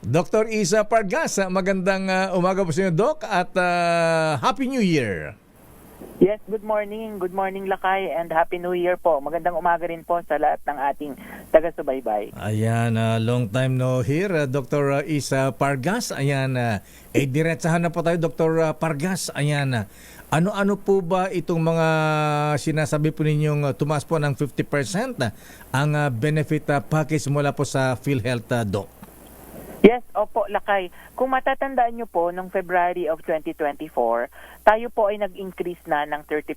Dr. Isa Pargas, magandang umaga po sa inyo, Doc, at Happy New Year. Yes, good morning. Good morning, Lakay, and Happy New Year po. Magandang umaga rin po sa lahat ng ating taga-subaybay. Ayan, long time no hear, Dr. Isa Pargas. Ayan, diretsahan na po tayo, Dr. Pargas. Ayan, ano-ano po ba itong mga sinasabi po ninyong tumaas po ng 50% ang benefit package mula po sa PhilHealth, Doc? Yes, opo, Lakay. Kung matatandaan nyo po, noong February of 2024, tayo po ay nag-increase na ng 30%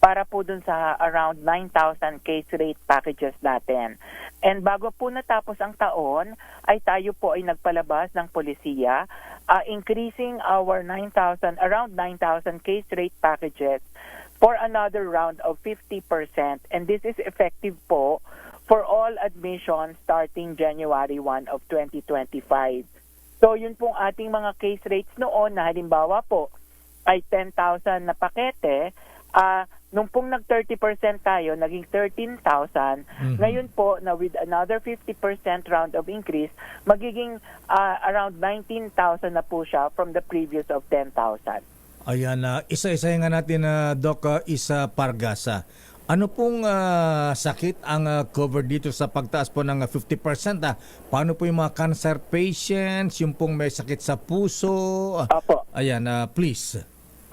para po dun sa around 9,000 case rate packages natin. And bago po natapos ang taon, ay tayo po ay nagpalabas ng polisiya, increasing our around 9,000 case rate packages for another round of 50%. And this is effective po for all admissions starting January 1 of 2025. So yun pong ating mga case rates noon na halimbawa po ay 10,000 na pakete, nung pong nag-30% tayo, naging 13,000. Ngayon po, na with another 50% round of increase, magiging around 19,000 na po siya from the previous of 10,000. Ayan, isa-isahin nga natin, Doc Isa Pargasa. Ano pong sakit ang cover dito sa pagtaas po ng 50%? Paano po yung mga cancer patients, yung pong may sakit sa puso? Opo. Ayan, please.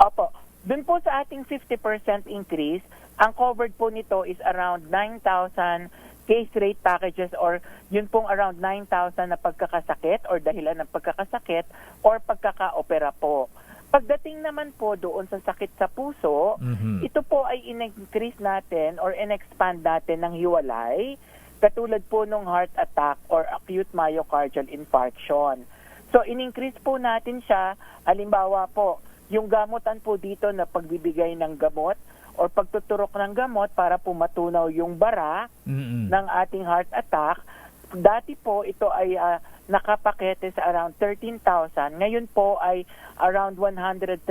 Opo. Doon po sa ating 50% increase, ang covered po nito is around 9,000 case rate packages or yun pong around 9,000 na pagkakasakit or dahilan ng pagkakasakit or pagkaka-opera po. Pagdating naman po doon sa sakit sa puso, ito po ay in-increase natin or in-expand natin ng hiwalay, katulad po ng heart attack or acute myocardial infarction. So, in-increase po natin siya, halimbawa po, yung gamutan po dito na pagbibigay ng gamot or pagtuturok ng gamot para po matunaw yung bara ng ating heart attack. Dati po ito ay nakapakete sa around 13,000. Ngayon po ay around 130,000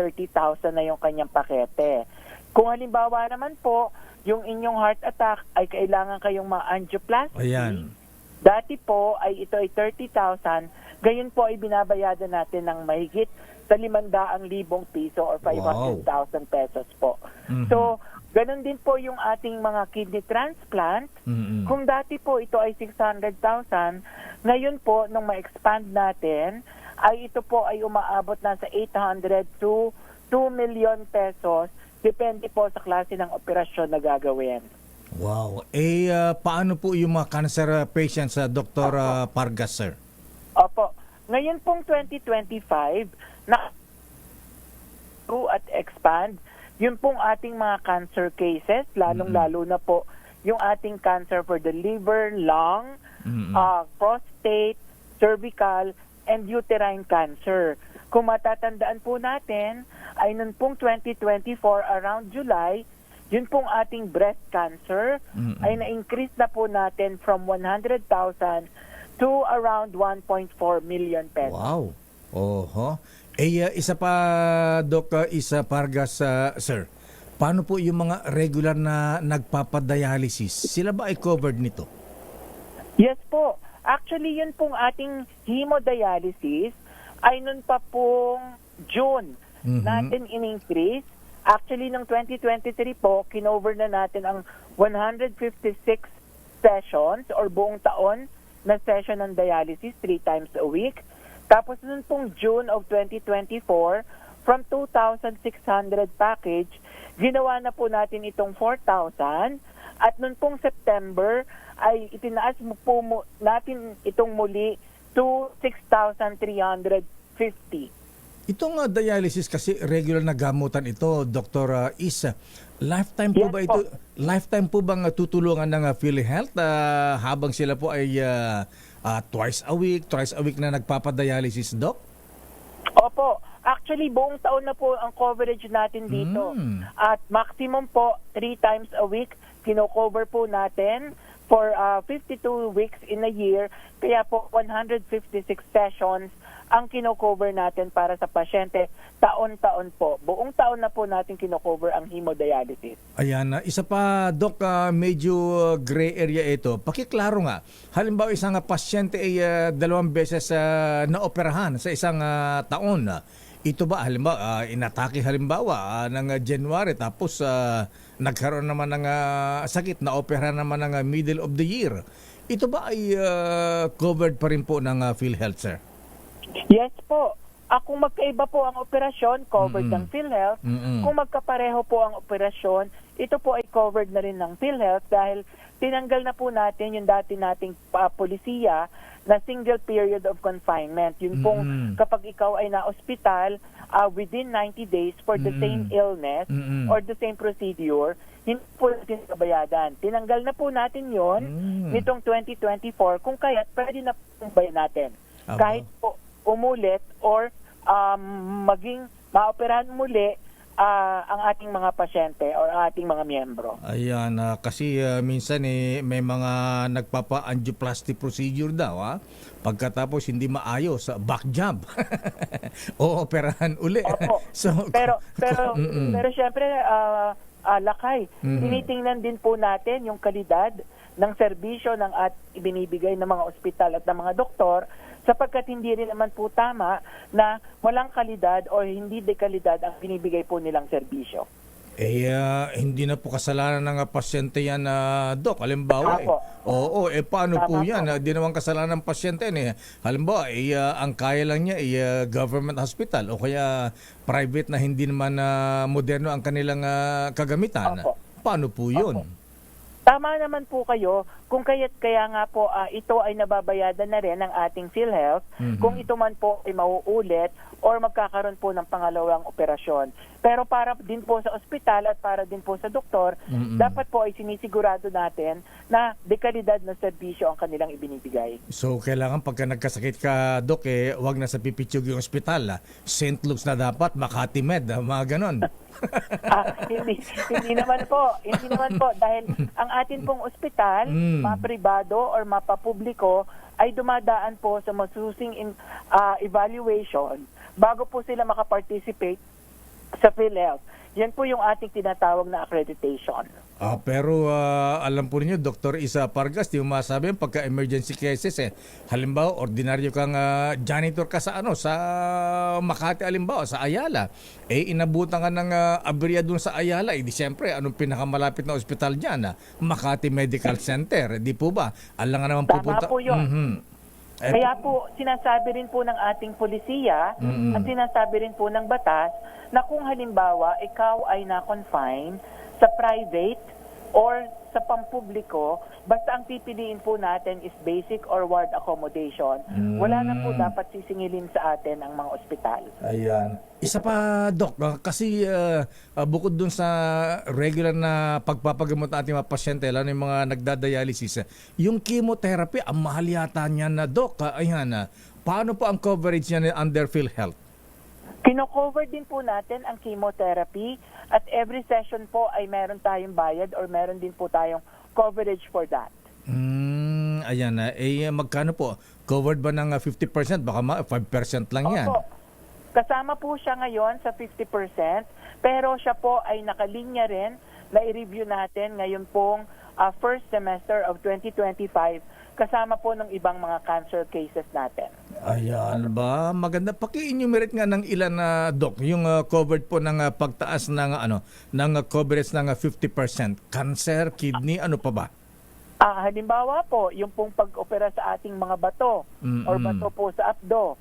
na yung kanyang pakete. Kung halimbawa naman po, yung inyong heart attack ay kailangan kayong ma-angioplasty. Ayan. Dati po ay ito ay 30,000. Ngayon po ay binabayadan natin ng mahigit sa 500,000 piso or 500,000 pesos po. So, ganun din po yung ating mga kidney transplant. Kung dati po ito ay 600,000, ngayon po nung ma-expand natin, ay ito po ay umaabot na sa 800 to 2 million pesos, depende po sa klase ng operasyon na gagawin. Wow. Paano po yung mga cancer patients, Dr. Pargas, sir? Opo. Ngayon pong 2025, na at expand, yun pong ating mga cancer cases, lalong-lalo na po yung ating cancer for the liver, lung, prostate, cervical, and uterine cancer. Kung matatandaan po natin, ay nun pong 2024 around July, yun pong ating breast cancer ay na-increase na po natin from 100,000 to around 1.4 million pesos. Wow. Oho. Isa pa, Doc Isa Pargas, sir. Paano po yung mga regular na nagpapadialysis? Sila ba ay covered nito? Yes po. Actually, yun pong ating hemodialysis ay nun pa pong June natin in-increase. Actually, ng 2023 po, kinover na natin ang 156 sessions or buong taon na session ng dialysis 3 times a week. Tapos nun pong June of 2024, from 2,600 package, ginawa na po natin itong 4,000. At nun pong September, ay itinaas po natin itong muli to 6,350. Itong dialysis kasi regular na gamutan ito, Dr. Isa. Lifetime po Yes ba po. ito? Lifetime po bang tutulungan ng PhilHealth habang sila po ay twice a week na nagpapadialysis, Doc? Opo. Actually, buong taon na po ang coverage natin dito. At maximum po, 3 times a week, kino-cover po natin for 52 weeks in a year. Kaya po 156 sessions ang kino-cover natin para sa pasyente taon-taon po. Buong taon na po natin kino-cover ang hemodialysis. Ayan, isa pa, Doc, medyo gray area ito. Pakiklaro nga, halimbawa isang pasyente ay 2 beses naoperahan sa isang taon. Ito ba, halimbawa, inatake halimbawa ng January tapos nagkaroon naman ng sakit, naoperahan naman ng middle of the year. Ito ba ay covered pa rin po ng PhilHealth, sir? Yes po. Kung magkaiba po ang operasyon, covered ng PhilHealth. Kung magkapareho po ang operasyon, ito po ay covered na rin ng PhilHealth dahil tinanggal na po natin yung dati nating polisiya na single period of confinement. Yun pong kapag ikaw ay na-ospital within 90 days for the same illness or the same procedure, hindi po natin kabayadan. Tinanggal na po natin yon nitong 2024 kung kaya't pwede na po bayan natin. Kahit po umulit or maging maoperahan muli ang ating mga pasyente or ang ating mga miyembro. Ayan, kasi minsan may mga nagpapa-angioplasty procedure daw. Pagkatapos hindi maayos, back job. O operahan uli. Opo. pero syempre, lakay. Tinitingnan din po natin yung kalidad ng serbisyo ng ibinibigay ng mga ospital at ng mga doktor sapagkat hindi rin naman po tama na walang kalidad o hindi dekalidad ang binibigay po nilang serbisyo. Hindi na po kasalanan ng pasyente yan, Doc. Halimbawa, paano po Tama yan? po. Di naman kasalanan ng pasyente. Halimbawa, ang kaya lang niya ay government hospital o kaya private na hindi naman moderno ang kanilang kagamitan. Opo. Paano po yun? Opo. Tama naman po kayo kung kaya nga po ito ay nababayadan na rin ng ating PhilHealth kung ito man po ay mauulit or magkakaroon po ng pangalawang operasyon. Pero para din po sa ospital at para din po sa doktor, dapat po ay sinisigurado natin na dekalidad na serbisyo ang kanilang ibinibigay. So, kailangan pagka nagkasakit ka, Doc, wag na sa Pipitsug yung ospital. St. Luke's na dapat, Makati Med, mga ganon. Hindi naman po dahil ang atin pong ospital, mapribado or mapapubliko ay dumadaan po sa masusing evaluation bago po sila makaparticipate sa PhilHealth. Yan po yung ating tinatawag na accreditation. Pero alam po ninyo, Dr. Isa Pargas, di mo masabi pagka emergency cases halimbawa, ordinaryo kang janitor ka sa sa Makati, halimbawa, sa Ayala. Inabutan ka ng aberya dun sa Ayala. Di siyempre, anong pinakamalapit na ospital dyan? Makati Medical Center. Di po ba? Alam nga naman pupunta. Tama po yun. Kaya po, sinasabi rin po ng ating polisiya at sinasabi rin po ng batas na kung halimbawa ikaw ay na-confine sa private or sa pampubliko, basta ang pipiliin po natin is basic or ward accommodation. Wala na po dapat sisingilin sa atin ang mga ospital. Ayan. Isa pa, Doc, kasi bukod dun sa regular na pagpapagamot ng ating mga pasyente, lalo yung mga nagdadialysis, yung chemotherapy, ang mahal yata niyan na, Doc. Ayan, paano po ang coverage niya under PhilHealth? Kino-cover din po natin ang chemotherapy at every session po ay meron tayong bayad or meron din po tayong coverage for that. Ayan, magkano po? Covered ba ng 50%? Baka 5% lang yan. Opo. Kasama po siya ngayon sa 50%, pero siya po ay nakalinya rin na i-review natin ngayon pong first semester of 2025 kasama po ng ibang mga cancer cases natin. Ayan ba? Maganda. Paki-enumerate nga ng ilan na, Doc, yung covered po ng pagtaas ng ng coverage ng 50%. Cancer, kidney, ano pa ba? Halimbawa po, yung pong pag-opera sa ating mga bato or bato po sa abdo,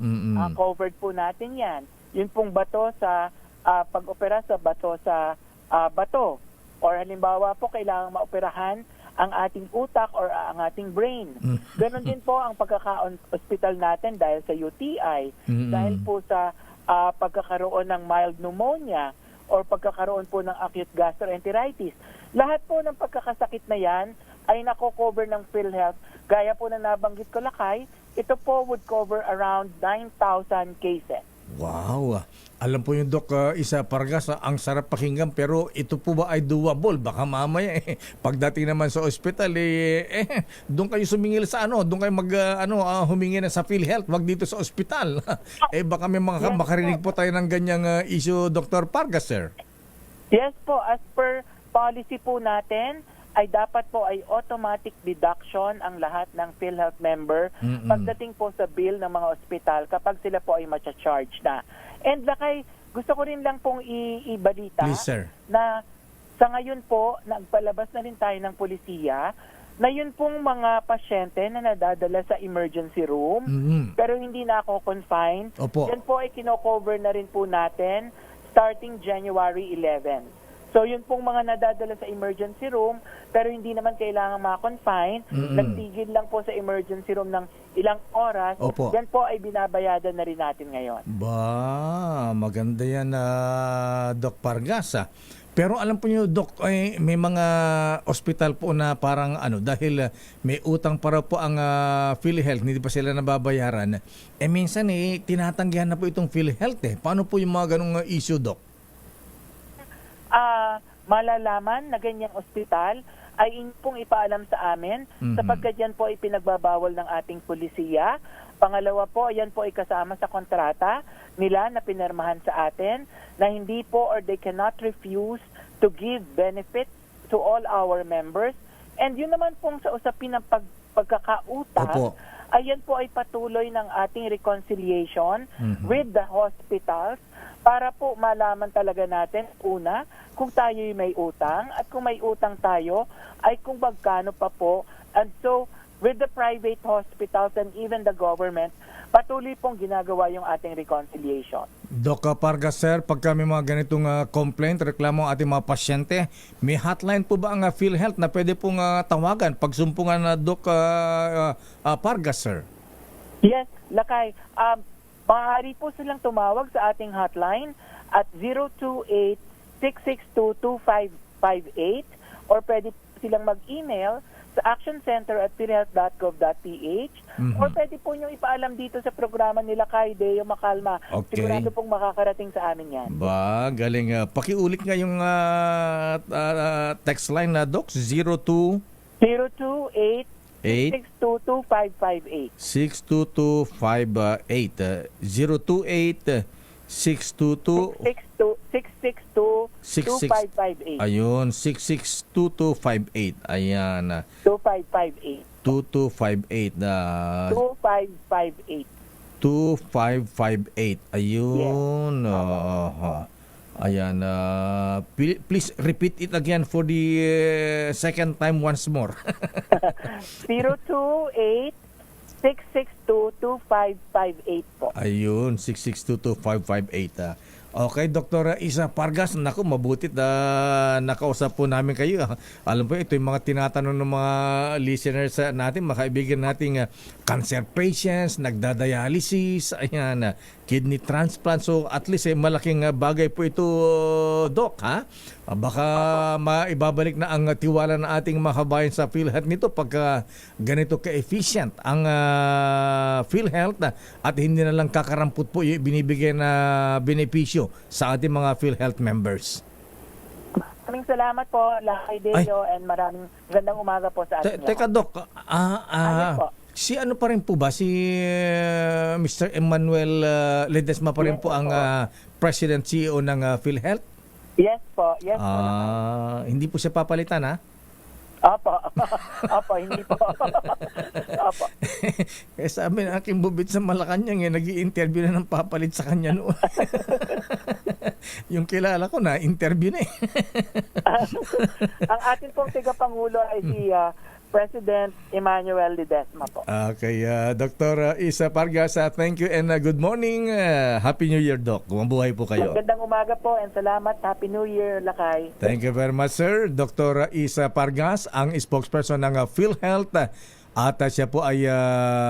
covered po natin yan. Yung pong bato sa pag-opera sa bato sa bato. Or halimbawa po, kailangan maoperahan ang ating utak or ang ating brain. Ganon din po ang pagkaka-hospital natin dahil sa UTI, dahil po sa pagkakaroon ng mild pneumonia or pagkakaroon po ng acute gastroenteritis. Lahat po ng pagkakasakit na yan ay nako-cover ng PhilHealth. Gaya po na nabanggit ko, Lakay, ito po would cover around 9,000 cases. Wow. Alam po yung Doc Isa Pargas, ang sarap pakinggan pero ito po ba ay doable? Baka mamaya pagdating naman sa ospital doon kayo sumingil sa doon kayo humingi na sa PhilHealth, wag dito sa ospital. Baka may mga makarinig po tayo ng ganyang issue, Dr. Pargas, sir. Yes po, as per policy po natin, ay dapat po ay automatic deduction ang lahat ng PhilHealth member pagdating po sa bill ng mga ospital kapag sila po ay matcha-charge na. And lakay, gusto ko rin lang pong ibalita Please, sir. na sa ngayon po, nagpalabas na rin tayo ng polisiya na yun pong mga pasyente na nadadala sa emergency room pero hindi na ako confined. Opo. Yan po ay kino-cover na rin po natin starting January 11. So yun pong mga nadadala sa emergency room pero hindi naman kailangan ma-confine, nagtigil lang po sa emergency room ng ilang oras, Opo. yan po ay binabayadan na rin natin ngayon. Ba, maganda yan, Doc Pargas. Pero alam po niyo, Doc, may mga ospital po na parang dahil may utang para po ang PhilHealth, hindi pa sila nababayaran. Minsan tinatanggihan na po itong PhilHealth. Paano po yung mga ganung issue, Doc? Malalaman na ganyang ospital ay pong ipaalam sa amin sapagkat yan po ay pinagbabawal ng ating pulisiya. Pangalawa po, yan po ay kasama sa kontrata nila na pinirmahan sa atin na hindi po or they cannot refuse to give benefits to all our members. And yun naman pong sa usapin ng pagkakautang, Opo. ayan po ay patuloy ng ating reconciliation with the hospitals para po malaman talaga natin, una, kung tayo'y may utang at kung may utang tayo, ay kung magkano pa po. And so, with the private hospitals and even the government, patuloy pong ginagawa yung ating reconciliation. Doc Pargas, sir, pagka may mga ganitong complaint, reklamo ang ating mga pasyente, may hotline po ba ang PhilHealth na pwede pong tawagan pagsumpungan na Doc Pargas, sir? Yes, Lakay. Maaari po silang tumawag sa ating hotline at 028-662-2558 or pwede silang mag-email sa actioncenter@philhealth.gov.ph or pwede po nyo ipaalam dito sa programa nila kay Deo Macalma. Okay. Sigurado pong makakarating sa amin yan. Ba, galing. Pakiulit nga yung text line na Doc, 02 028 8 622-2558. 62258 028 622 662-2558. Ayun, 662258. Ayan, 2558. 2258 2558. 2558. Ayun. Ayan, please repeat it again for the second time once more. 028-662-2558 po. Ayun, 6622558. Okay, Dr. Isa Pargas, naku, mabutit na nakausap po namin kayo. Alam po, ito yung mga tinatanong ng mga listeners natin, mga kaibigan nating cancer patients, nagdadialysis, ayan, kidney transplant. So at least malaking bagay po ito, Doc, ha? Baka maibabalik na ang tiwala ng ating mga kabayan sa PhilHealth nito pagka ganito ka-efficient ang PhilHealth at hindi na lang kakarampot po yung binibigay na benepisyo sa ating mga PhilHealth members. Maraming salamat po, Lakay Deo, and maraming gandang umaga po sa ating Teka, Doc, Ano po? si ano pa rin po ba? Si Mr. Emmanuel Ledesma pa rin Yes, po ang President CEO ng PhilHealth? Yes po, yes po. Hindi po siya papalitan, ha? Opo, opo, hindi po. Opo. Kaya sabi ng aking bubit sa Malacanang, nag-i-interview na ng papalit sa kanya noon. Yung kilala ko na, interview na eh. Ang ating pong tiga-pangulo ay si President Emmanuel Ledesma po. Okay, Dr. Isa Pargas, thank you and good morning. Happy New Year, Doc. Mabuhay po kayo. Magandang umaga po and salamat. Happy New Year, Lakay. Thank you very much, sir. Dr. Isa Pargas, ang spokesperson ng PhilHealth at siya po ay